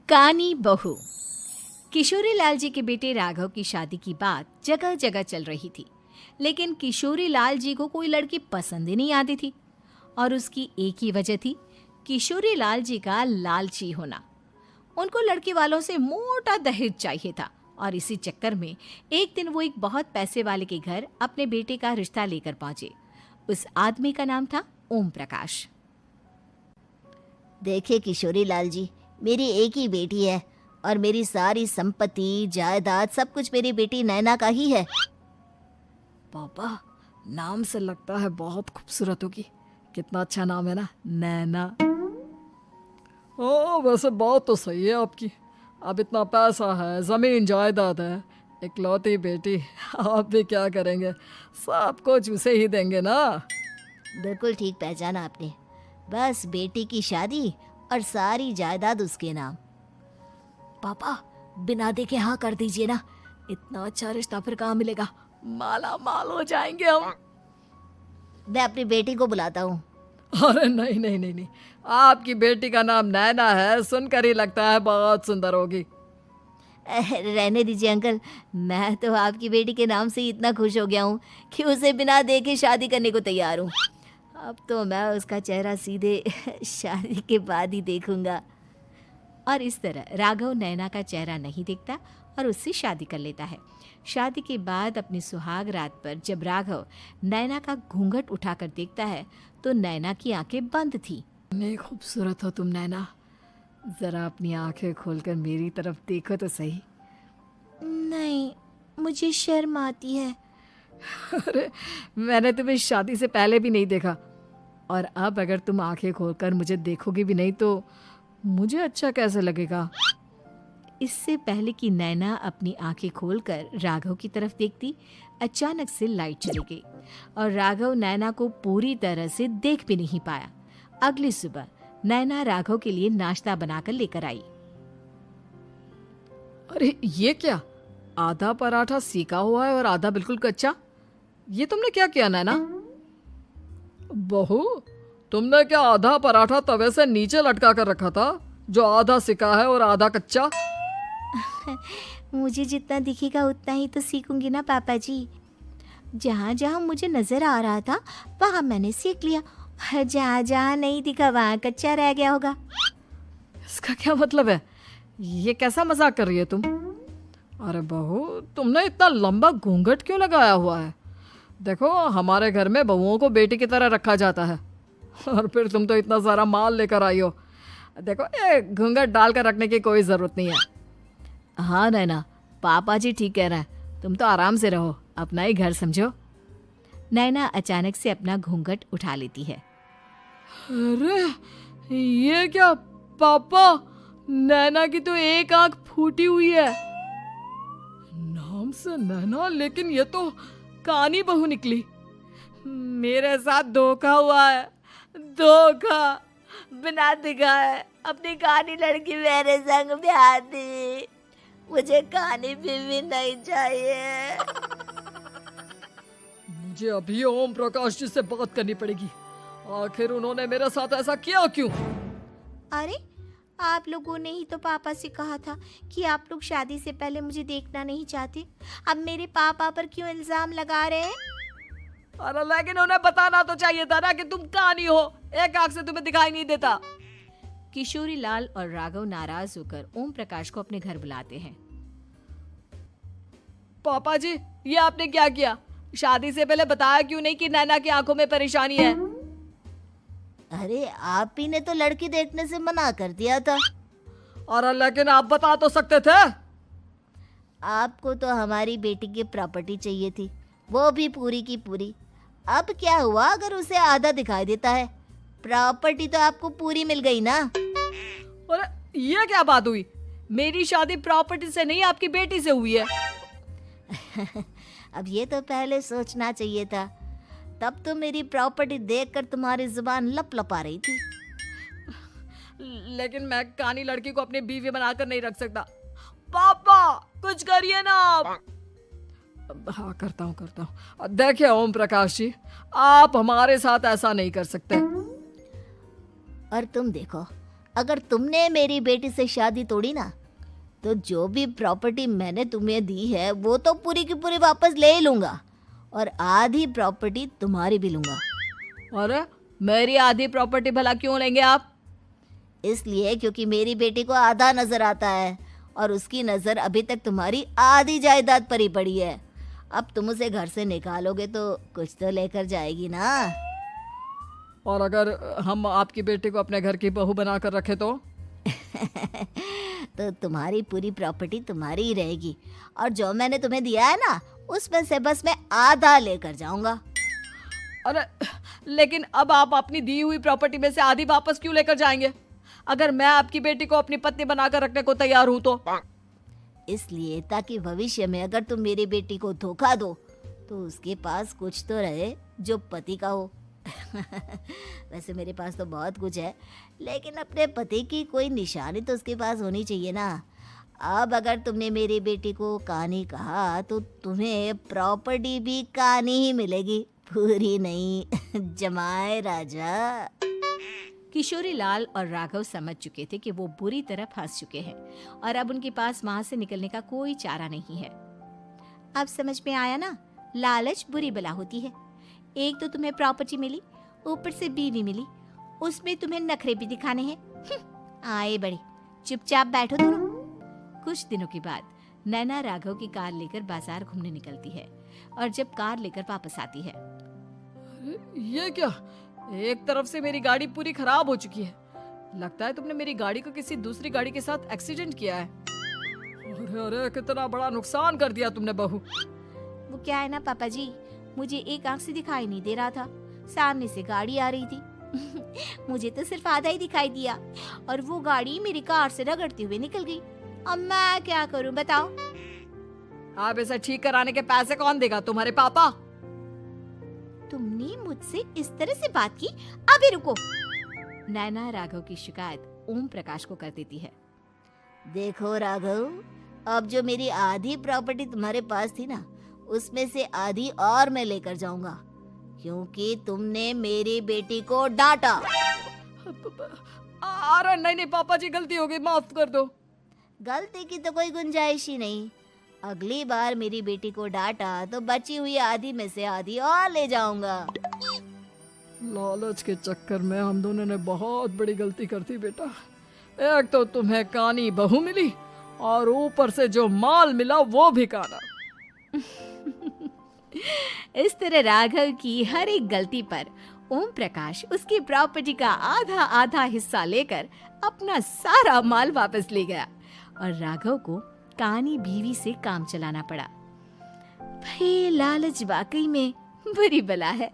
कानी बहू। किशोरी लाल जी के बेटे राघव की शादी की बात जगह जगह चल रही थी, लेकिन किशोरी लाल जी को कोई लड़की पसंद ही नहीं आती थी। और उसकी एक ही वजह थी, किशोरी लाल जी का लालची होना। उनको लड़की वालों से मोटा दहेज चाहिए था और इसी चक्कर में एक दिन वो एक बहुत पैसे वाले के घर अपने बेटे का रिश्ता लेकर पहुंचे। उस आदमी का नाम था ओम प्रकाश। देखिए किशोरी लाल जी, मेरी एक ही बेटी है और मेरी सारी संपत्ति जायदाद सब कुछ मेरी बेटी नैना का ही है। पापा, नाम से लगता है बहुत खूबसूरत होगी। कितना अच्छा नाम है ना, नैना। ओ, वैसे बात तो सही है आपकी। अब इतना पैसा है, जमीन जायदाद है, इकलौती बेटी, आप भी क्या करेंगे? सब कुछ उसे ही देंगे ना। बिल्कुल ठीक पहचाना आपने। बस बेटी की शादी और सारी जायदाद उसके नाम। पापा, बिना देखे हाँ कर दीजिए ना। इतना अच्छा रिश्ता फिर कहाँ मिलेगा? माला माल हो जाएंगे हम। मैं अपनी बेटी को बुलाता हूँ। अरे नहीं नहीं नहीं नहीं, आपकी बेटी का नाम नैना है, सुनकर ही लगता है बहुत सुंदर होगी। रहने दीजिए अंकल, मैं तो आपकी बेटी के नाम से ही इतना खुश हो गया हूँ कि उसे बिना देखे शादी करने को तैयार हूँ। अब तो मैं उसका चेहरा सीधे शादी के बाद ही देखूंगा। और इस तरह राघव नैना का चेहरा नहीं देखता और उससे शादी कर लेता है। शादी के बाद अपनी सुहाग रात पर जब राघव नैना का घूंघट उठाकर देखता है तो नैना की आंखें बंद थी। इतनी खूबसूरत हो तुम नैना, जरा अपनी आंखें खोलकर मेरी तरफ देखो तो सही। नहीं, मुझे शर्म आती है। अरे, मैंने तुम्हें शादी से पहले भी नहीं देखा, और अब अगर तुम आंखें खोलकर मुझे देखोगी भी नहीं तो मुझे अच्छा कैसे लगेगा? इससे पहले कि नैना अपनी आंखें खोलकर राघव की तरफ देखती, अचानक से लाइट चली गई और राघव नैना को पूरी तरह से देख भी नहीं पाया। अगली सुबह नैना राघव के लिए नाश्ता बनाकर लेकर आई। अरे ये क्या, आधा पराठा सेका हुआ है और आधा बिल्कुल कच्चा। ये तुमने क्या किया नैना? बहू, तुमने क्या आधा पराठा तवे से नीचे लटका कर रखा था, जो आधा सिका है और आधा कच्चा? मुझे जितना दिखेगा उतना ही तो सीखूंगी ना पापा जी। जहाँ जहाँ मुझे नजर आ रहा था वहाँ मैंने सीख लिया, जहाँ जहाँ नहीं दिखा वहाँ कच्चा रह गया होगा। इसका क्या मतलब है? ये कैसा मजाक कर रही है तुम? अरे बहू, तुमने इतना लंबा घूंघट क्यों लगाया हुआ है? देखो, हमारे घर में बहुओं को बेटी की तरह रखा जाता है, और फिर तुम तो इतना सारा माल लेकर आई हो। देखो, ये घूंघट डालकर रखने की कोई ज़रूरत नहीं है। हाँ नैना, पापा जी ठीक कह रहे हैं, तुम तो आराम से रहो, अपना ही घर समझो। नैना अचानक से अपना घूंघट उठा लेती है। अरे ये क्या पापा, नैना की तो एक आंख फूटी हुई है। नाम से नैना, लेकिन ये तो कानी बहू निकली। मेरे साथ धोखा हुआ है, धोखा। बिना दिखाए अपनी कहानी लड़की मेरे संग ब्याह दी। मुझे कहानी भी नहीं चाहिए। मुझे अभी ओम प्रकाश जी से बात करनी पड़ेगी। आखिर उन्होंने मेरे साथ ऐसा किया क्यों? अरे, आप लोगों ने ही तो पापा से कहा था कि आप लोग शादी से पहले मुझे देखना नहीं चाहते। अब मेरे पापा पर क्यों इल्जाम लगा रहे हैं? अरे लेकिन उन्हें बताना तो चाहिए था ना कि तुम कहानी हो, एक आंख से तुम्हें दिखाई नहीं देता। किशोरी लाल और राघव नाराज होकर ओम प्रकाश को अपने घर बुलाते हैं। पापा जी, ये आपने क्या किया? शादी से पहले बताया क्यों नहीं कि नैना की आंखों में परेशानी है? अरे, आप ही ने तो लड़की देखने से मना कर दिया था। और लेकिन आप बता तो सकते थे। आपको तो हमारी बेटी की प्रॉपर्टी चाहिए थी, वो भी पूरी की पूरी। अब क्या हुआ अगर उसे आधा दिखाई देता है? प्रॉपर्टी तो आपको पूरी मिल गई ना। अरे ये क्या बात हुई? मेरी शादी प्रॉपर्टी से नहीं, आपकी बेटी से हुई है। अब ये तो पहले सोचना चाहिए था। तब तो मेरी प्रॉपर्टी देखकर तुम्हारी जुबान लप लपा रही थी। लेकिन मैं कानी लड़की को अपनी बीवी बनाकर नहीं रख सकता। पापा, कुछ करिए ना आप। हाँ, करता हूँ। देखिए ओम प्रकाश जी, आप हमारे साथ ऐसा नहीं कर सकते। और तुम देखो, अगर तुमने मेरी बेटी से शादी तोड़ी ना, तो जो भी प्रॉपर्टी मैंने तुम्हें दी है वो तो पूरी की पूरी वापस ले ही लूँगा, और आधी प्रॉपर्टी तुम्हारी भी लूँगा। अरे मेरी आधी प्रॉपर्टी भला क्यों लेंगे आप? इसलिए क्योंकि मेरी बेटी को आधा नजर आता है और उसकी नज़र अभी तक तुम्हारी आधी जायदाद पर ही पड़ी है। अब तुम उसे घर से निकालोगे तो कुछ तो लेकर जाएगी ना। और अगर हम आपकी बेटी को अपने घर की बहू बना कर रखे तो? तो तुम्हारी पूरी प्रॉपर्टी तुम्हारी ही रहेगी, और जो मैंने तुम्हें दिया है ना, उसमें से बस मैं आधा लेकर जाऊंगा। अरे लेकिन अब आप अपनी दी हुई प्रॉपर्टी में से आधी वापस क्यों लेकर जाएंगे? अगर मैं आपकी बेटी को अपनी पत्नी बनाकर रखने को तैयार हूं तो? इसलिए ताकि भविष्य में अगर तुम मेरी बेटी को धोखा दो तो उसके पास कुछ तो रहे जो पति का हो। वैसे मेरे पास तो बहुत कुछ है, लेकिन अपने पति की कोई निशानी तो उसके पास होनी चाहिए ना। अब अगर तुमने मेरी बेटी को कानी कहा तो तुम्हें प्रॉपर्टी भी कानी ही मिलेगी, पूरी नहीं। जमाए राजा। किशोरी लाल और राघव समझ चुके थे कि वो बुरी तरह फंस चुके हैं और अब उनके पास वहां से निकलने का कोई चारा नहीं है। अब समझ में आया ना, लालच बुरी बला होती है। एक तो तुम्हें प्रॉपर्टी मिली, ऊपर से बीवी मिली, उसमें तुम्हें नखरे भी दिखाने हैं। आए बड़े, चुपचाप बैठो दोनों। कुछ दिनों के बाद नैना राघव की कार लेकर बाजार घूमने निकलती है और जब कार लेकर वापस आती है, ये क्या? एक तरफ से मेरी गाड़ी पूरी खराब हो चुकी है। लगता है तुमने मेरी गाड़ी को किसी दूसरी गाड़ी के साथ एक्सीडेंट किया है। अरे अरे कितना बड़ा नुकसान कर दिया तुमने बहू। वो क्या है ना पापा जी, मुझे एक आंख से दिखाई नहीं दे रहा था, सामने से गाड़ी आ रही थी। मुझे तो सिर्फ आधा ही दिखाई दिया और वो गाड़ी मेरी कार से रगड़ते हुए निकल गई। अब मैं क्या करूं बताओ? आप इसे ठीक कराने के पैसे कौन देगा? तुम्हारे पापा। तुमने मुझसे इस तरह से बात की? अभी रुको। नैना राघव की शिकायत ओम प्रकाश को कर देती है। देखो राघव, अब जो मेरी आधी प्रॉपर्टी तुम्हारे पास थी ना, उसमें से आधी और मैं लेकर जाऊंगा, क्योंकि तुमने मेरी बेटी को डांटा। अरे नहीं नहीं पापा जी, गलती हो गई, माफ कर दो। गलती की तो कोई गुंजाइश ही नहीं। अगली बार मेरी बेटी को डांटा तो बची हुई आधी में से आधी और ले जाऊंगा। लालच के चक्कर में हम दोनों ने बहुत बड़ी गलती कर दी बेटा। एक तो तुम्हें कानी बहू मिली और ऊपर से जो माल मिला वो भी काना। इस तरह राघव की हर एक गलती पर ओम प्रकाश उसकी प्रॉपर्टी का आधा आधा हिस्सा लेकर अपना सारा माल वापस ले गया और राघव को कानी बीवी से काम चलाना पड़ा। भाई लालच वाकई में बुरी बला है।